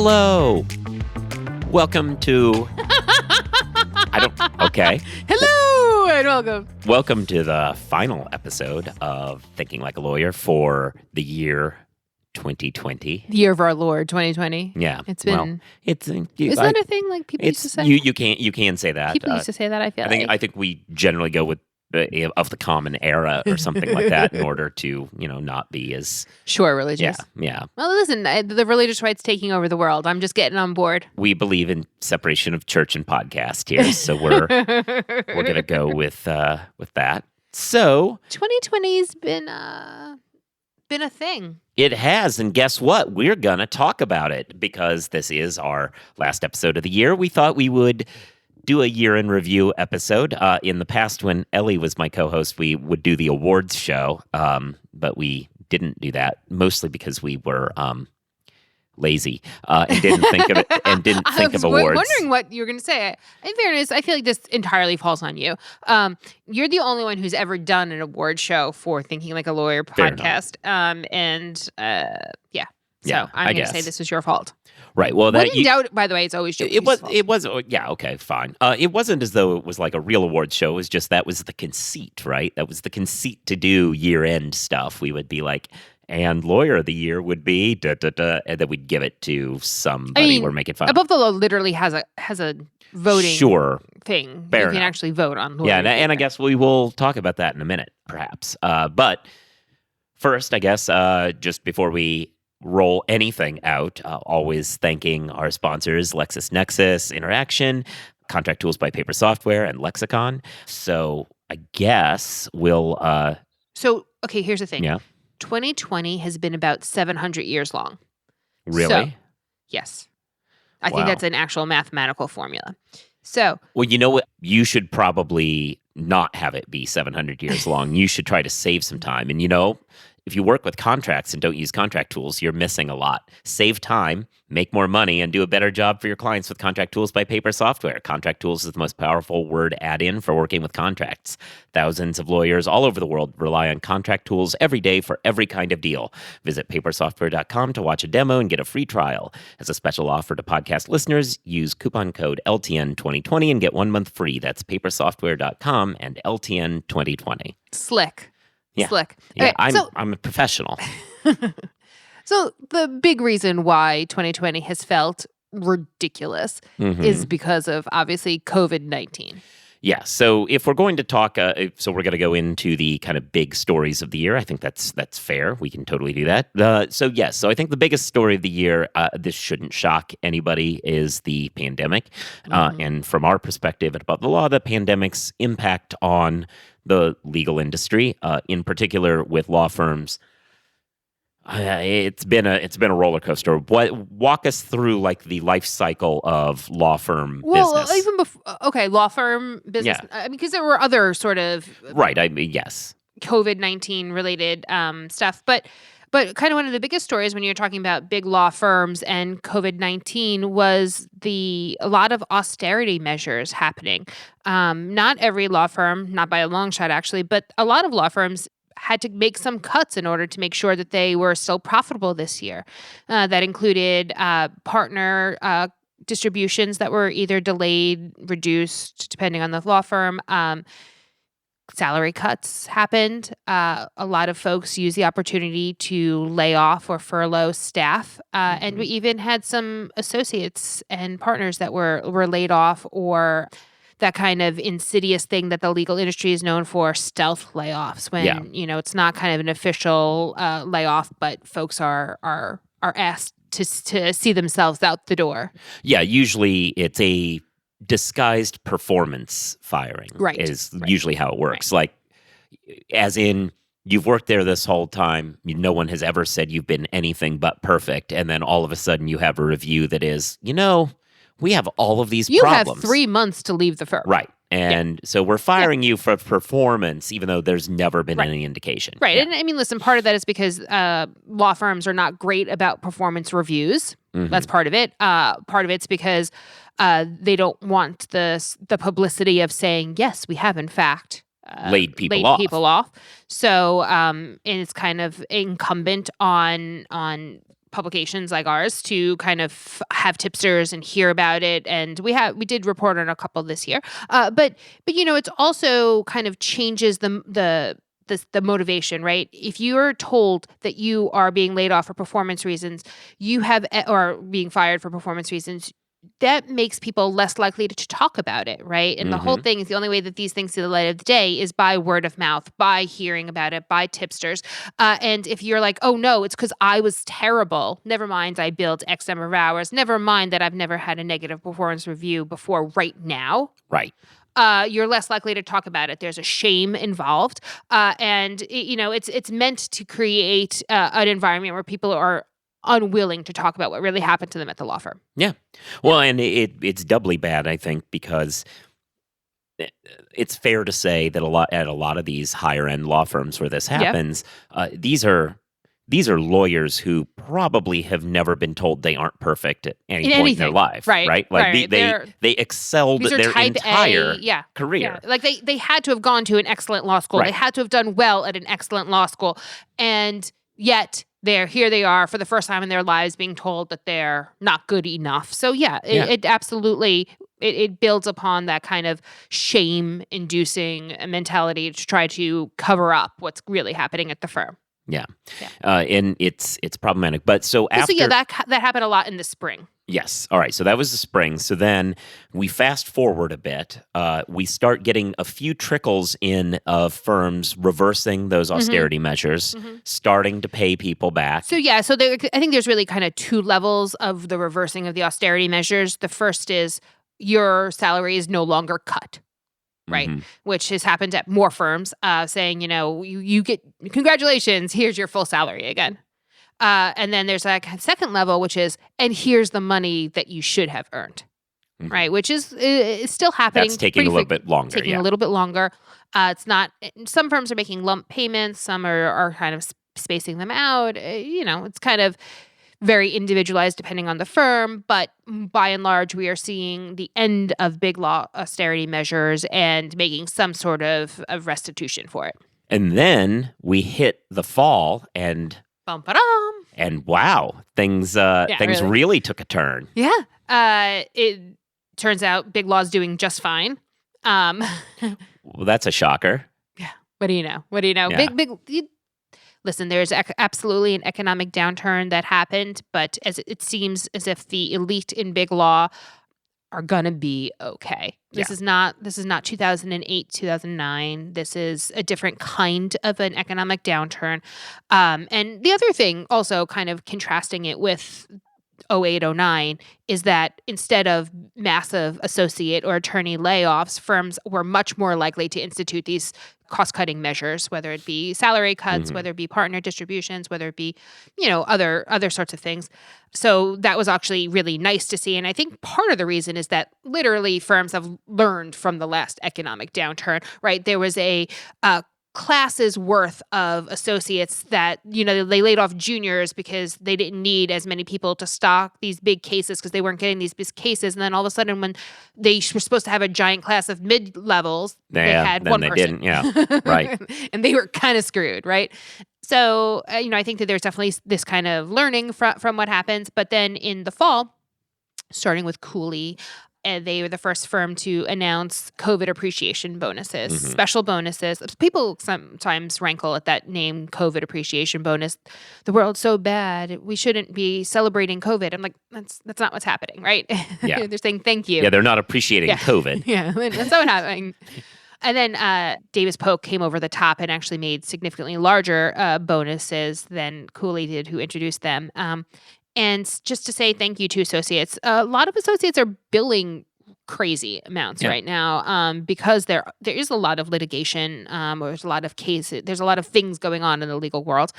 Hello. Welcome to... Okay. Hello and welcome. Welcome to the final episode of Thinking Like a Lawyer for the year 2020. The year of our Lord, 2020. Yeah. It's been... Well, isn't that a thing like people used to say? You can say that. People used to say that, I feel I think we generally go with of the common era or something like that in order to, not be as... Sure, religious. Yeah. Well, listen, the religious right's taking over the world. I'm just getting on board. We believe in separation of church and podcast here, so we're going to go with that. So 2020's been a thing. It has, and guess what? We're going to talk about it because this is our last episode of the year. We thought we would do a year in review episode. In the past, when Ellie was my co-host, we would do the awards show, but we didn't do that, mostly because we were lazy and didn't think of it and didn't think of awards. I was wondering what you were going to say. In fairness, I feel like this entirely falls on you. You're the only one who's ever done an award show for Thinking Like a Lawyer podcast. So I'm going to say this was your fault. Right. Well, when in doubt, by the way, it's always Joey's fault. It was. Yeah. Okay. Fine. It wasn't as though it was like a real awards show. It was just that was the conceit, right? That was the conceit to do year-end stuff. We would be like, and Lawyer of the Year would be and then we'd give it to somebody we're making fun. Above the Law literally has a voting thing. Fair you enough. Can actually vote on Lawyer. Yeah, and I guess we will talk about that in a minute, perhaps. But first, I guess, just before we roll anything out, always thanking our sponsors, LexisNexis, Interaction, Contract Tools by Paper Software, and Lexicon. So I guess we'll... okay, here's the thing. Yeah. 2020 has been about 700 years long. Really? So, yes. I think that's an actual mathematical formula. So... Well, you know what? You should probably not have it be 700 years long. You should try to save some time. And if you work with contracts and don't use contract tools, you're missing a lot. Save time, make more money, and do a better job for your clients with Contract Tools by Paper Software. Contract Tools is the most powerful word add-in for working with contracts. Thousands of lawyers all over the world rely on Contract Tools every day for every kind of deal. Visit papersoftware.com to watch a demo and get a free trial. As a special offer to podcast listeners, use coupon code LTN2020 and get 1 month free. That's papersoftware.com and LTN2020. Slick. Yeah. Slick. Yeah, okay, I'm a professional. So the big reason why 2020 has felt ridiculous is because of, obviously, COVID-19. Yeah, so if we're going to talk, so we're going to go into the kind of big stories of the year. I think that's fair. We can totally do that. So I think the biggest story of the year, this shouldn't shock anybody, is the pandemic. And from our perspective at Above the Law, the pandemic's impact on the legal industry, in particular with law firms. It's been a roller coaster. Walk us through like the life cycle of law firm business. Well, even before, law firm business. Yeah. I mean, because there were other sort of right. Yes, COVID-19 related stuff, but kind of one of the biggest stories when you're talking about big law firms and COVID-19 was a lot of austerity measures happening. Not every law firm, not by a long shot actually, but a lot of law firms had to make some cuts in order to make sure that they were still profitable this year. That included partner distributions that were either delayed, reduced, depending on the law firm. Salary cuts happened. A lot of folks used the opportunity to lay off or furlough staff. And we even had some associates and partners that were laid off, or that kind of insidious thing that the legal industry is known for, stealth layoffs, when it's not kind of an official layoff, but folks are asked to see themselves out the door. Yeah, usually it's a disguised performance firing. Right. Is usually how it works. Right. Like, as in, you've worked there this whole time. No one has ever said you've been anything but perfect, and then all of a sudden you have a review that is, we have all of these problems. You have 3 months to leave the firm. Right. And so we're firing you for performance, even though there's never been any indication. Right. Yeah. And I mean, listen, part of that is because law firms are not great about performance reviews. That's part of it. Part of it's because they don't want the publicity of saying, yes, we have in fact laid people off. So and it's kind of incumbent on publications like ours to kind of have tipsters and hear about it. And we did report on a couple this year. But it's also kind of changes the motivation, right? If you're told that you are being laid off for performance reasons, or being fired for performance reasons, that makes people less likely to talk about it, right? And the whole thing is the only way that these things see the light of the day is by word of mouth, by hearing about it, by tipsters. And if you're like, oh no, it's because I was terrible. Never mind, I billed X number of hours. Never mind that I've never had a negative performance review before right now. Right. You're less likely to talk about it. There's a shame involved. And it's meant to create an environment where people are unwilling to talk about what really happened to them at the law firm. Yeah. Well, and it's doubly bad, I think, because it's fair to say that at a lot of these higher end law firms where this happens, these are lawyers who probably have never been told they aren't perfect at any point in their life, right? Like they excelled their entire career. Yeah. Like they had to have gone to an excellent law school. Right. They had to have done well at an excellent law school, and yet here they are for the first time in their lives being told that they're not good enough. So it absolutely it builds upon that kind of shame-inducing mentality to try to cover up what's really happening at the firm. Yeah. And it's problematic. But so after... So that happened a lot in the spring. Yes. All right. So that was the spring. So then we fast forward a bit. We start getting a few trickles in of firms reversing those austerity measures, starting to pay people back. So I think there's really kind of two levels of the reversing of the austerity measures. The first is your salary is no longer cut. Right, which has happened at more firms, saying, you get, congratulations, here's your full salary again. And then there's a second level, which is, and here's the money that you should have earned, right? Which is still happening. That's taking a little bit longer. A little bit longer. It's not, some firms are making lump payments. Some are kind of spacing them out. It's kind of very individualized depending on the firm, but by and large, we are seeing the end of big law austerity measures and making some sort of restitution for it. And then we hit the fall and wow, things really took a turn. Yeah. It turns out big law's doing just fine. Well, that's a shocker. Yeah. What do you know? Yeah. Listen, there's absolutely an economic downturn that happened, but it seems as if the elite in big law are gonna be okay. This is not 2008, 2009. This is a different kind of an economic downturn. And the other thing, also kind of contrasting it with 08, 09, is that instead of massive associate or attorney layoffs, firms were much more likely to institute these cost-cutting measures, whether it be salary cuts, whether it be partner distributions, whether it be, other sorts of things. So that was actually really nice to see. And I think part of the reason is that literally firms have learned from the last economic downturn, right? There was a classes worth of associates that, they laid off juniors because they didn't need as many people to stock these big cases because they weren't getting these big cases. And then all of a sudden when they were supposed to have a giant class of mid-levels, they had one person. Didn't, yeah, right. And they were kind of screwed, right? So, I think that there's definitely this kind of learning from what happens. But then in the fall, starting with Cooley, they were the first firm to announce COVID appreciation bonuses, special bonuses. People sometimes rankle at that name, COVID appreciation bonus. The world's so bad. We shouldn't be celebrating COVID. I'm like, that's not what's happening, right? Yeah. They're saying thank you. Yeah, they're not appreciating COVID. Yeah, that's not what's happening. And then Davis Polk came over the top and actually made significantly larger bonuses than Cooley did, who introduced them. And just to say thank you to associates, a lot of associates are billing crazy amounts right now because there is a lot of litigation. There's a lot of cases. There's a lot of things going on in the legal world.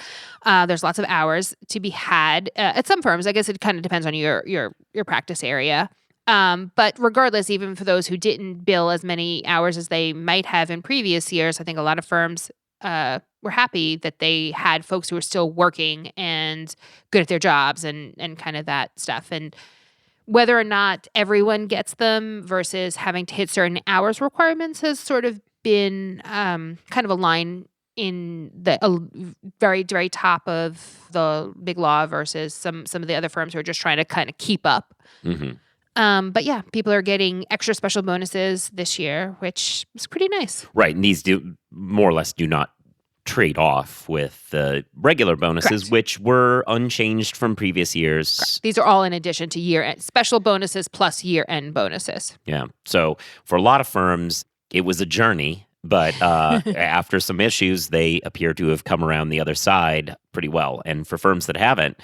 There's lots of hours to be had at some firms. I guess it kind of depends on your practice area. But regardless, even for those who didn't bill as many hours as they might have in previous years, I think a lot of firms were happy that they had folks who were still working and good at their jobs and kind of that stuff. And whether or not everyone gets them versus having to hit certain hours requirements has sort of been kind of a line in the very, very top of the big law versus some of the other firms who are just trying to kind of keep up. But yeah, people are getting extra special bonuses this year, which is pretty nice. Right, and these do more or less do not trade off with the regular bonuses, Correct. which were unchanged from previous years. Correct. These are all in addition to year-end special bonuses plus year-end bonuses. Yeah. So for a lot of firms, it was a journey, but after some issues, they appear to have come around the other side pretty well. And for firms that haven't,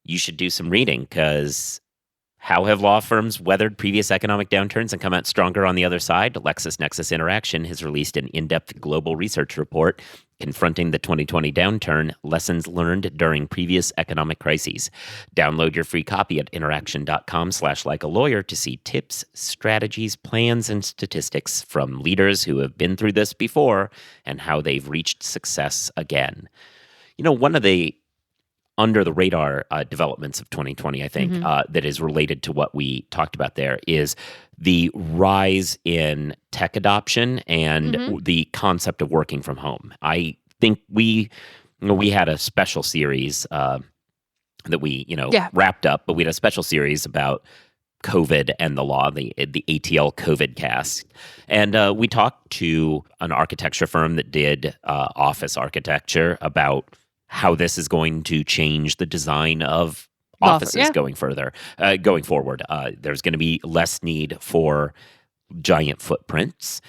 you should do some reading, because how have law firms weathered previous economic downturns and come out stronger on the other side? LexisNexis Interaction has released an in-depth global research report confronting the 2020 downturn, lessons learned during previous economic crises. Download your free copy at interaction.com/likealawyer to see tips, strategies, plans, and statistics from leaders who have been through this before and how they've reached success again. You know, one of the under-the-radar developments of 2020, I think, that is related to what we talked about there is the rise in tech adoption and the concept of working from home. I think we had a special series that we wrapped up, but we had a special series about COVID and the law, the ATL COVID cast. And we talked to an architecture firm that did office architecture about how this is going to change the design of offices going forward. There's going to be less need for giant footprints.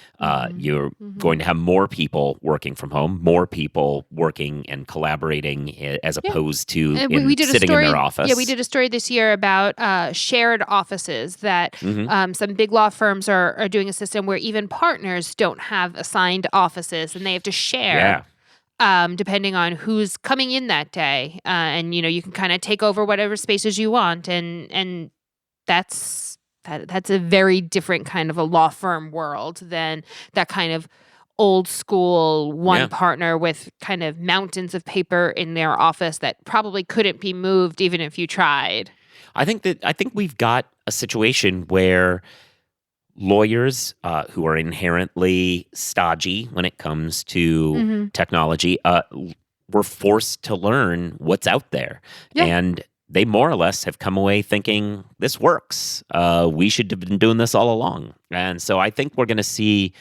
You're going to have more people working from home, more people working and collaborating as opposed to sitting in their office. Yeah, we did a story this year about shared offices that some big law firms are doing a system where even partners don't have assigned offices and they have to share. Yeah. Depending on who's coming in that day. And, you can kind of take over whatever spaces you want. And that's a very different kind of a law firm world than that kind of old school one partner with kind of mountains of paper in their office that probably couldn't be moved even if you tried. I think we've got a situation where lawyers who are inherently stodgy when it comes to technology were forced to learn what's out there. Yeah. And they more or less have come away thinking, this works. We should have been doing this all along. And so I think we're going to see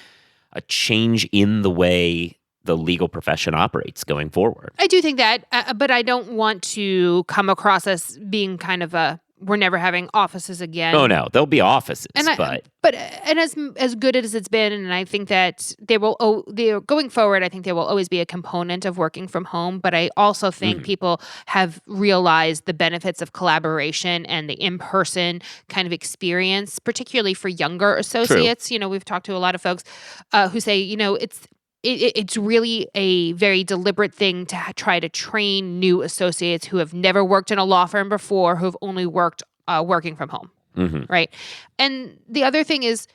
a change in the way the legal profession operates going forward. I do think that, but I don't want to come across as being kind of we're never having offices again. Oh no, there'll be offices, but as good as it's been, and I think that they're going forward. I think there will always be a component of working from home, but I also think people have realized the benefits of collaboration and the in-person kind of experience, particularly for younger associates. True. We've talked to a lot of folks who say, it's really a very deliberate thing to try to train new associates who have never worked in a law firm before, who have only worked working from home, right? And the other thing is,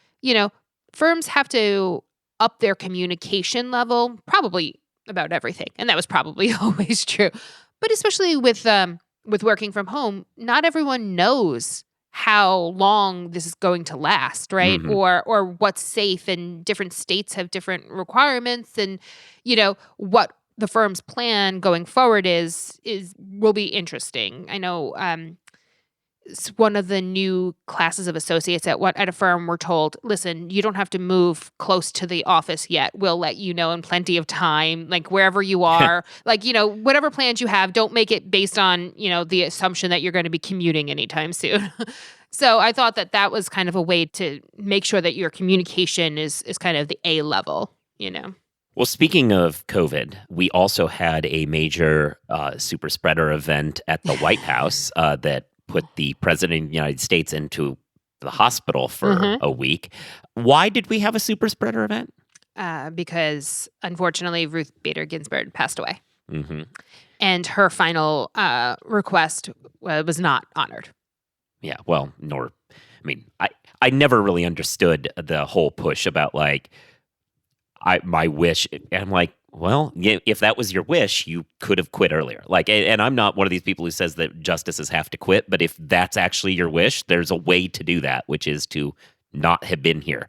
firms have to up their communication level probably about everything, and that was probably always true. But especially with working from home, not everyone knows how long this is going to last, right? Or what's safe, and different states have different requirements, and what the firm's plan going forward will be interesting. I know one of the new classes of associates at a firm were told, listen, you don't have to move close to the office yet. We'll let you know in plenty of time, like wherever you are, whatever plans you have, don't make it based on, the assumption that you're going to be commuting anytime soon. So I thought that was kind of a way to make sure that your communication is kind of the A level, Well, speaking of COVID, we also had a major super spreader event at the White House that put the president of the United States into the hospital for a week. Why did we have a super spreader event? Because unfortunately, Ruth Bader Ginsburg passed away. And her final request was not honored. Yeah, well, I never really understood the whole push about my wish. And I'm like, well, if that was your wish, you could have quit earlier. And I'm not one of these people who says that justices have to quit, but if that's actually your wish, there's a way to do that, which is to not have been here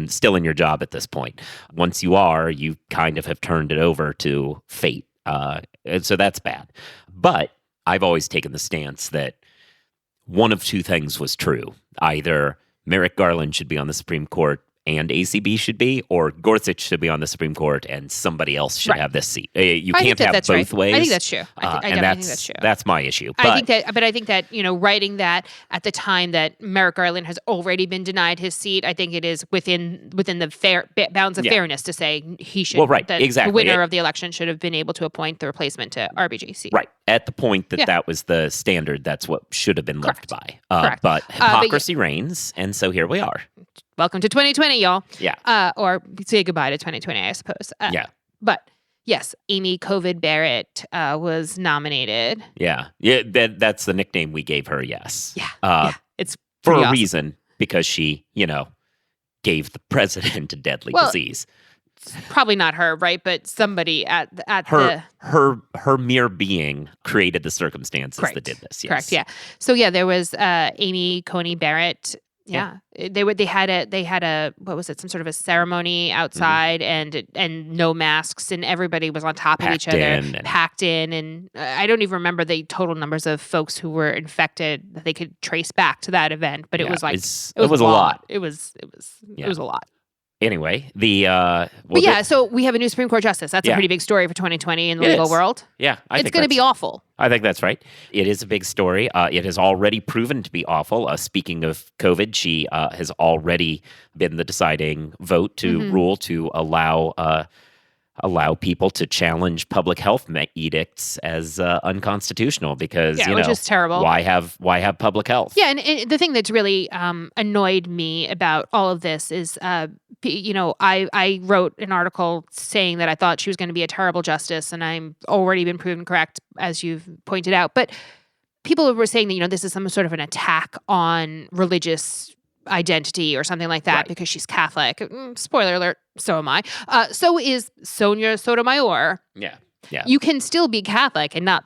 still in your job at this point. Once you are, you kind of have turned it over to fate. And so that's bad. But I've always taken the stance that one of two things was true. Either Merrick Garland should be on the Supreme Court and ACB should be, or Gorsuch should be on the Supreme Court and somebody else should have this seat. You can't have both ways. I think that's true. I definitely think that's true. That's my issue. I think that writing that at the time that Merrick Garland has already been denied his seat, I think it is within the fair bounds of fairness to say he should. Well, right, that exactly. The winner of the election should have been able to appoint the replacement to RBJC. Right. At the point that was the standard, that's what should have been lived by. Correct. But hypocrisy reigns, and so here we are. Welcome to 2020, y'all. Yeah. Or say goodbye to 2020, I suppose. But yes, Amy COVID Barrett was nominated. Yeah. That's the nickname we gave her, yes. Yeah. It's for a awesome reason, because she, gave the president a deadly disease. Probably not her, right? But somebody at her mere being created the circumstances that did this. Yes. Correct. Yeah. So there was Amy Coney Barrett. Yeah. They had a what was it? Some sort of a ceremony outside and no masks, and everybody was on top of each other, packed in, and I don't even remember the total numbers of folks who were infected that they could trace back to that event, but it was like it was a lot. It was a lot. Anyway, so we have a new Supreme Court justice. That's a pretty big story for 2020 in the legal world. Yeah, it's going to be awful. I think that's right. It is a big story. It has already proven to be awful. Speaking of COVID, she has already been the deciding vote to rule to allow people to challenge public health edicts as unconstitutional because which is terrible. Why have public health? Yeah, and the thing that's really annoyed me about all of this is, I wrote an article saying that I thought she was going to be a terrible justice, and I'm already been proven correct, as you've pointed out. But people were saying that this is some sort of an attack on religious identity or something like that because she's Catholic. Spoiler alert, so am I. So is Sonia Sotomayor. Yeah. You can still be Catholic and not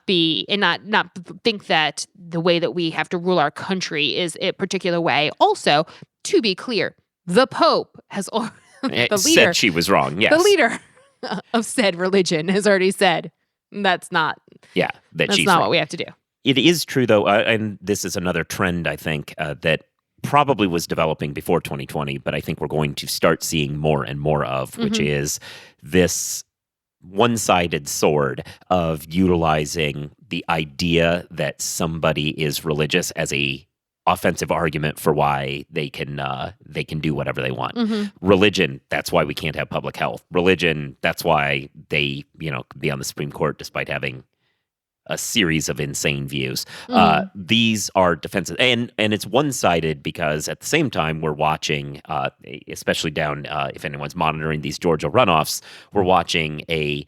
think that the way that we have to rule our country is a particular way. Also, to be clear, the Pope has said she was wrong. Yes. The leader of said religion has already said that's not she's not wrong. what we have to do. It is true though, and this is another trend I think that probably was developing before 2020, but I think we're going to start seeing more and more of, which is this one-sided sword of utilizing the idea that somebody is religious as a offensive argument for why they can do whatever they want. Religion, that's why we can't have public health. Religion, that's why they can be on the Supreme Court despite having a series of insane views. These are defensive, and it's one-sided because at the same time we're watching, especially down if anyone's monitoring these Georgia runoffs, we're watching a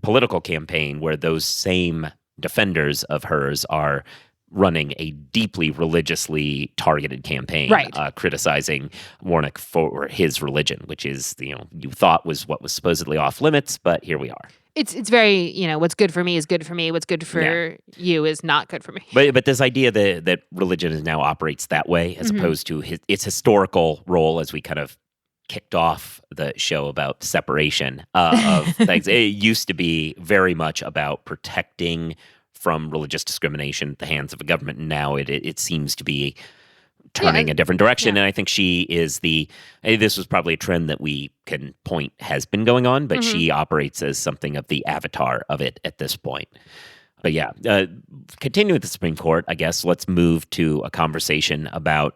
political campaign where those same defenders of hers are running a deeply religiously targeted campaign, criticizing Warnock for his religion, which is you thought was what was supposedly off limits, but here we are. It's very, what's good for me is good for me. What's good for you is not good for me. But this idea that religion now operates that way, as opposed to its historical role, as we kind of kicked off the show about separation of things. It used to be very much about protecting from religious discrimination at the hands of a government. And now it seems to be turning a different direction. And I think she is this was probably a trend that we can point has been going on, but she operates as something of the avatar of it at this point. But continue with the Supreme Court, I guess. Let's move to a conversation about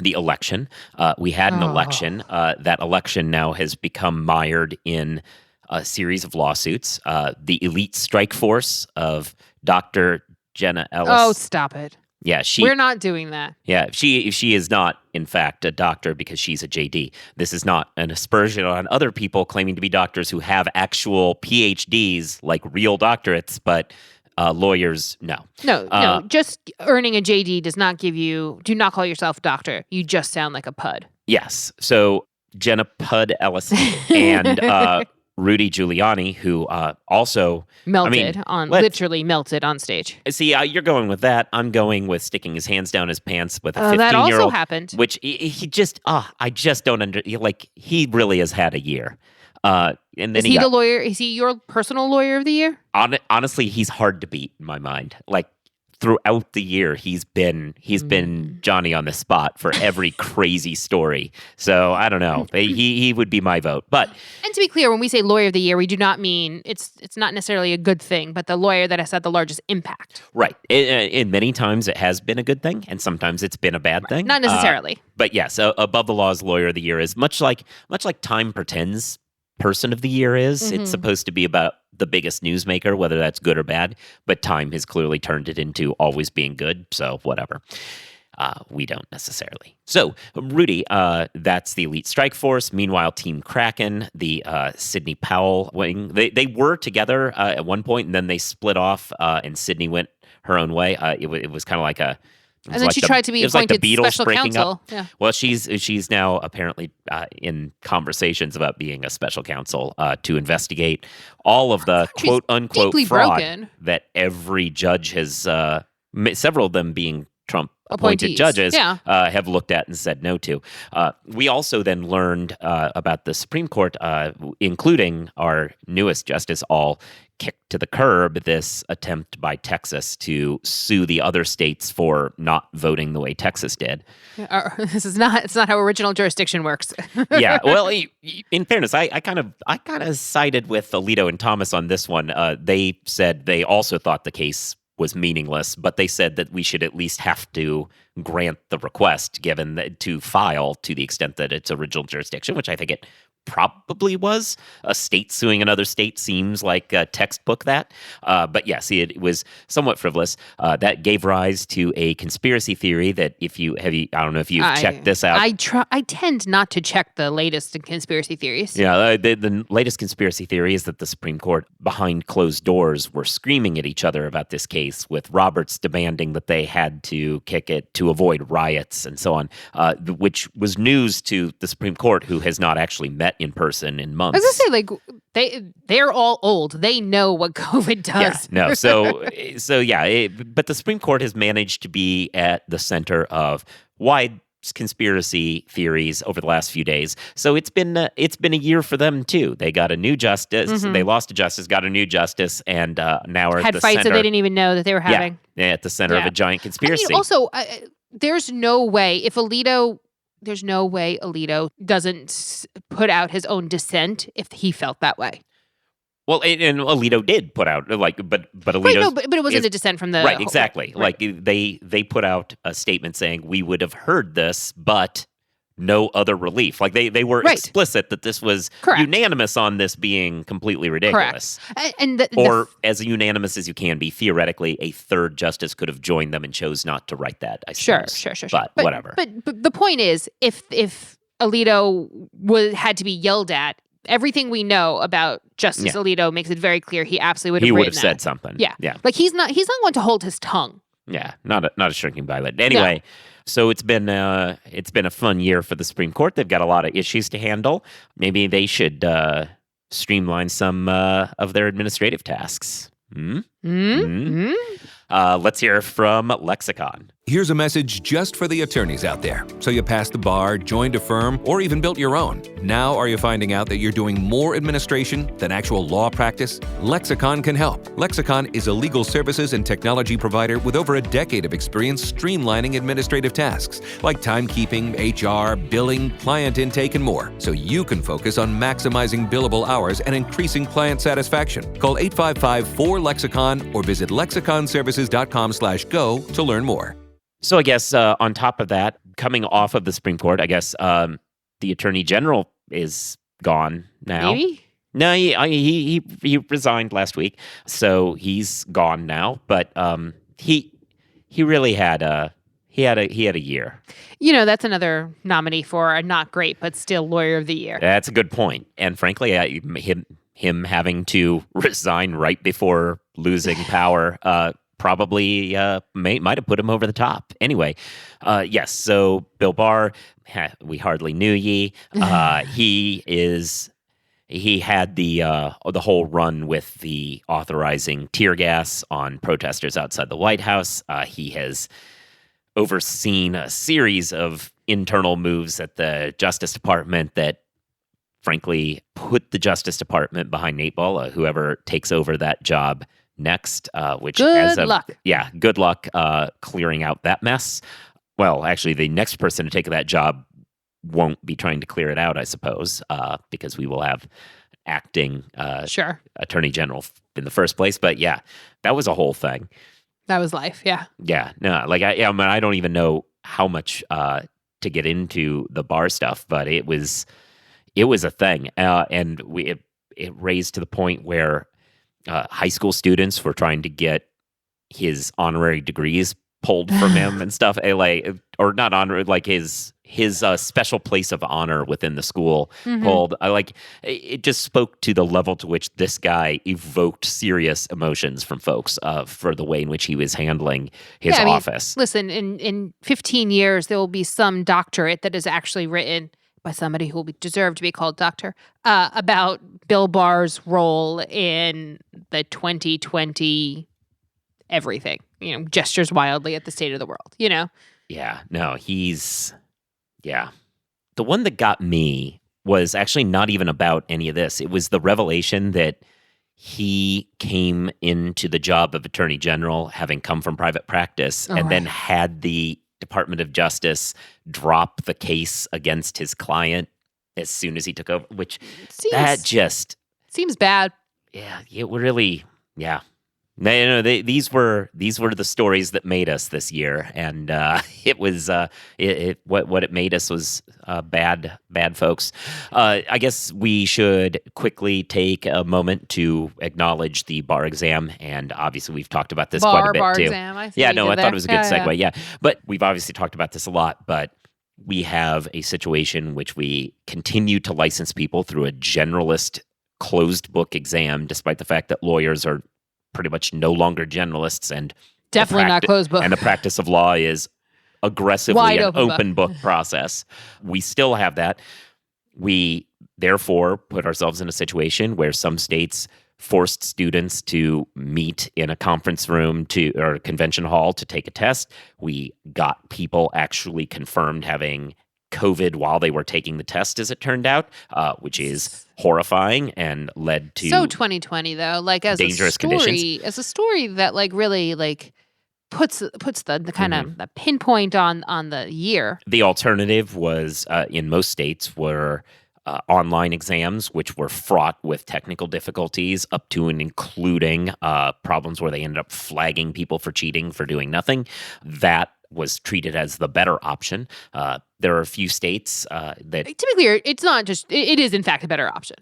the election. We had an election. That election now has become mired in a series of lawsuits. The elite strike force of Dr. Jenna Ellis. Oh, stop it. Yeah, we're not doing that. Yeah, she is not, in fact, a doctor because she's a JD. This is not an aspersion on other people claiming to be doctors who have actual PhDs, like real doctorates, but lawyers, no. No, just earning a JD does not do not call yourself doctor. You just sound like a pud. Yes, so Jenna Pud Ellison and Rudy Giuliani, who also literally melted on stage. See, you're going with that. I'm going with sticking his hands down his pants with a 15-year-old. That also happened. Which he just, I just don't he really has had a year. And then is he the lawyer? Is he your personal lawyer of the year? Honestly, he's hard to beat in my mind. Like, throughout the year, he's been Johnny on the spot for every crazy story. So I don't know. He would be my vote. But and to be clear, when we say lawyer of the year, we do not mean it's not necessarily a good thing, but the lawyer that has had the largest impact. Right. And many times it has been a good thing, and sometimes it's been a bad thing. Not necessarily. But yes, above the law's lawyer of the year is much like Time Pretends person of the year is. Mm-hmm. It's supposed to be about the biggest newsmaker, whether that's good or bad, but Time has clearly turned it into always being good, so whatever. We don't necessarily. So, Rudy, that's the Elite Strike Force. Meanwhile, Team Kraken, the Sidney Powell wing, they were together at one point, and then they split off, and Sidney went her own way. It was kind of like a... And then she tried to be appointed special counsel. Yeah. Well, she's now apparently in conversations about being a special counsel to investigate all of the quote unquote fraud that every judge has, several of them being Trump appointed judges, have looked at and said no to. We also then learned about the Supreme Court, including our newest justice, all kicked to the curb this attempt by Texas to sue the other states for not voting the way Texas did. It's not how original jurisdiction works. Yeah, well, in fairness, I kind of sided with Alito and Thomas on this one. They said they also thought the case was meaningless, but they said that we should at least have to grant the request given that to file to the extent that it's original jurisdiction, which I think it probably was. A state suing another state seems like a textbook that. But yes, it was somewhat frivolous. That gave rise to a conspiracy theory that I don't know if you've checked this out. I tend not to check the latest conspiracy theories. Yeah, the latest conspiracy theory is that the Supreme Court, behind closed doors, were screaming at each other about this case, with Roberts demanding that they had to kick it to avoid riots and so on, which was news to the Supreme Court, who has not actually met in person in months. I was gonna say, they're all old. They know what COVID does. Yeah, no, so yeah, but the Supreme Court has managed to be at the center of wide conspiracy theories over the last few days. So it's been a year for them too. They got a new justice. Mm-hmm. They lost a justice, got a new justice, and now are had at the fights center. that they didn't even know that they were having. Yeah, at the center of a giant conspiracy. I mean, also, there's no way Alito doesn't put out his own dissent if he felt that way. Well, and Alito did put out but Alito. Right, but it wasn't a dissent from the right. Exactly. Right. Like they put out a statement saying we would have heard this, but no other relief. Like they were explicit that this was unanimous on this being completely ridiculous. Correct. And as unanimous as you can be, theoretically, a third justice could have joined them and chose not to write that. I suppose. Sure. But whatever. But the point is, if Alito had to be yelled at, everything we know about Justice Alito makes it very clear he absolutely would have said something. Yeah. Like he's not one to hold his tongue. Yeah, not a shrinking violet. Anyway. No. So it's been a fun year for the Supreme Court. They've got a lot of issues to handle. Maybe they should streamline some of their administrative tasks. Let's hear from Lexicon. Here's a message just for the attorneys out there. So you passed the bar, joined a firm, or even built your own. Now are you finding out that you're doing more administration than actual law practice? Lexicon can help. Lexicon is a legal services and technology provider with over a decade of experience streamlining administrative tasks like timekeeping, HR, billing, client intake, and more, so you can focus on maximizing billable hours and increasing client satisfaction. Call 855-4LEXICON or visit lexiconservices.com/go to learn more. So I guess on top of that, coming off of the Supreme Court, I guess the Attorney General is gone now. Maybe? No, he resigned last week, so he's gone now. But he really had a year. You know, that's another nominee for a not great but still Lawyer of the Year. That's a good point. And frankly, him having to resign right before losing power probably might have put him over the top. Anyway, yes, so Bill Barr, we hardly knew ye. He is he had the whole run with the authorizing tear gas on protesters outside the White House. He has overseen a series of internal moves at the Justice Department that, frankly, put the Justice Department behind eight ball. Whoever takes over that job next, which Good luck. Yeah, good luck clearing out that mess. Well, actually, the next person to take that job won't be trying to clear it out, I suppose, because we will have acting Sure. attorney general in the first place. But yeah, that was a whole thing. That was life. Yeah. Yeah, no, like I don't even know how much to get into the bar stuff, but it was a thing, and it raised to the point where high school students were trying to get his honorary degrees pulled from him and stuff, or not honor, like his special place of honor within the school pulled. It just spoke to the level to which this guy evoked serious emotions from folks for the way in which he was handling his office. Listen, in 15 years, there will be some doctorate that is actually written by somebody who will deserve to be called doctor, about Bill Barr's role in the 2020 everything. Gestures wildly at the state of the world, Yeah, no, yeah. The one that got me was actually not even about any of this. It was the revelation that he came into the job of Attorney General having come from private practice and then had the Department of Justice drop the case against his client as soon as he took over, which that just seems bad. Yeah, it really, yeah. These were the stories that made us this year, and it was what it made us was bad folks. I guess we should quickly take a moment to acknowledge the bar exam, and obviously we've talked about this quite a bit too. Exam, I thought it was a good segue. Yeah, but we've obviously talked about this a lot, but we have a situation in which we continue to license people through a generalist closed book exam, despite the fact that lawyers are pretty much no longer generalists, and definitely not closed book. And the practice of law is aggressively Wide an open book process. We still have that. We therefore put ourselves in a situation where some states forced students to meet in a conference room or convention hall to take a test. We got people actually confirmed having COVID while they were taking the test, as it turned out, which is horrifying and led to so 2020 though, like as dangerous conditions. As a story that really puts the kind of the pinpoint on the year. The alternative was in most states were online exams, which were fraught with technical difficulties, up to and including problems where they ended up flagging people for cheating for doing nothing. That was treated as the better option. There are a few states that typically it's not just. It is in fact a better option.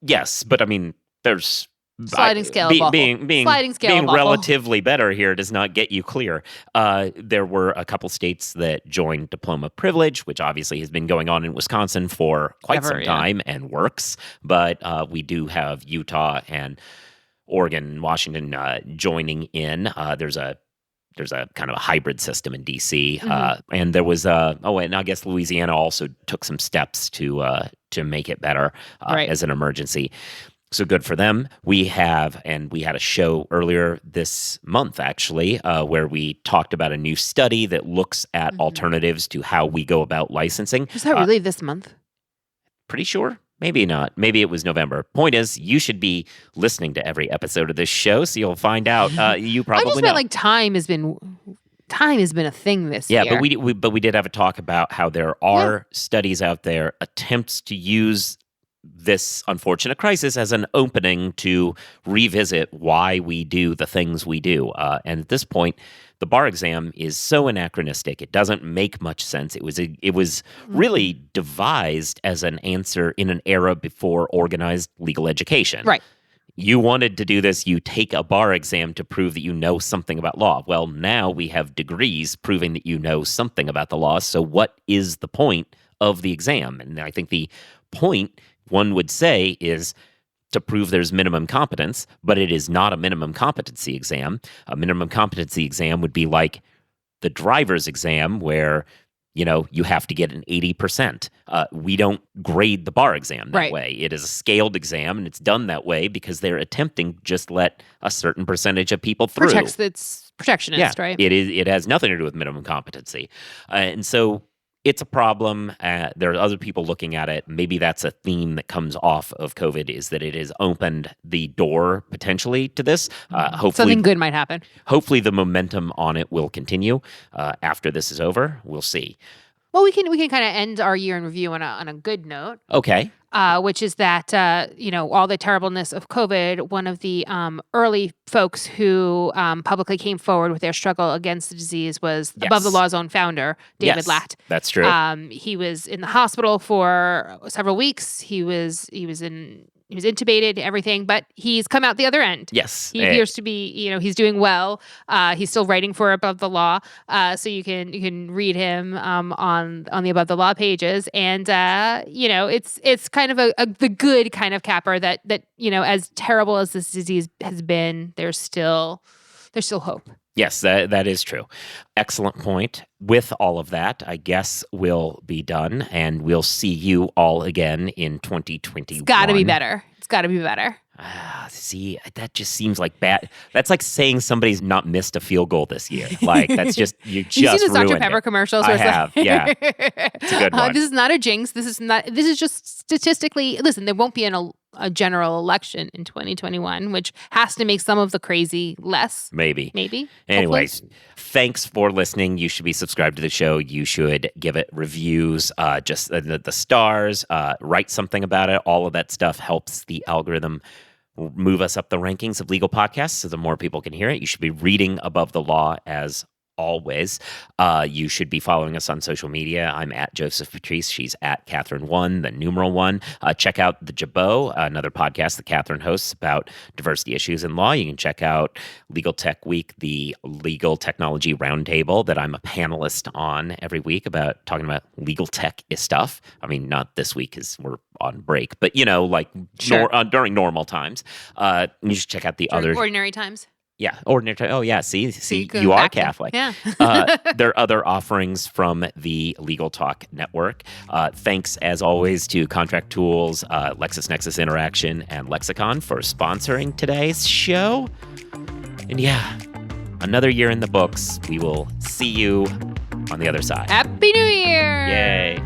Yes, but I mean, there's sliding scale of awful. Being relatively better here does not get you clear. There were a couple states that joined diploma privilege, which obviously has been going on in Wisconsin for quite some time and works. But we do have Utah and Oregon and Washington joining in. There's a kind of a hybrid system in D.C. And there was and I guess Louisiana also took some steps to make it better as an emergency. So good for them. We had a show earlier this month, actually, where we talked about a new study that looks at alternatives to how we go about licensing. Is that really this month? Pretty sure. Maybe not. Maybe it was November. Point is, you should be listening to every episode of this show, so you'll find out. You probably I just meant like time has been a thing this year. Yeah, but we did have a talk about how there are studies out there, attempts to use this unfortunate crisis as an opening to revisit why we do the things we do. And at this point, the bar exam is so anachronistic. It doesn't make much sense. It was really devised as an answer in an era before organized legal education. Right. You wanted to do this, you take a bar exam to prove that you know something about law. Well, now we have degrees proving that you know something about the law. So what is the point of the exam? And I think the point, one would say, is to prove there's minimum competence, but it is not a minimum competency exam. A minimum competency exam would be like the driver's exam, where you have to get an 80%. We don't grade the bar exam that way. It is a scaled exam, and it's done that way because they're attempting to just let a certain percentage of people through. It's protectionist, right? It has nothing to do with minimum competency. And so it's a problem. There are other people looking at it. Maybe that's a theme that comes off of COVID, is that it has opened the door potentially to this. Hopefully, something good might happen. Hopefully the momentum on it will continue after this is over. We'll see. Well, we can kind of end our year in review on a good note. Okay. Which is that, all the terribleness of COVID, one of the early folks who publicly came forward with their struggle against the disease was Above the Law's own founder, David Latt. That's true. He was in the hospital for several weeks. He was intubated, everything, but he's come out the other end. Yes. He appears to be, he's doing well. He's still writing for Above the Law. So you can read him on the Above the Law pages. And, it's kind of the good kind of capper that, as terrible as this disease has been, there's still hope. Yes, that is true. Excellent point. With all of that, I guess we'll be done, and we'll see you all again in 2021. It's got to be better. See, that just seems like bad. That's like saying somebody's not missed a field goal this year. Like, that's just, you just You've seen those Dr. ruined Pepper it. commercials? I have, yeah. It's a good one. This is not a jinx. This is just statistically, listen, there won't be a general election in 2021, which has to make some of the crazy less. Maybe. Hopefully. Anyways, thanks for listening. You should be subscribed to the show. You should give it reviews, just the stars, write something about it. All of that stuff helps the algorithm move us up the rankings of legal podcasts, so the more people can hear it. You should be reading Above the Law as always. You should be following us on social media. I'm at Joseph Patrice. She's at Kathryn1, the numeral 1. Check out The Jabot, another podcast that Kathryn hosts about diversity issues in law. You can check out Legal Tech Week, the legal technology roundtable that I'm a panelist on every week, about talking about legal tech stuff. I mean, not this week because we're on break, but during normal times. You should check out the During other ordinary times. Yeah, ordinary time. Oh, yeah. See, you you are back then. Catholic. Yeah. There are other offerings from the Legal Talk Network. Thanks, as always, to Contract Tools, LexisNexis Interaction, and Lexicon for sponsoring today's show. And yeah, another year in the books. We will see you on the other side. Happy New Year! Yay.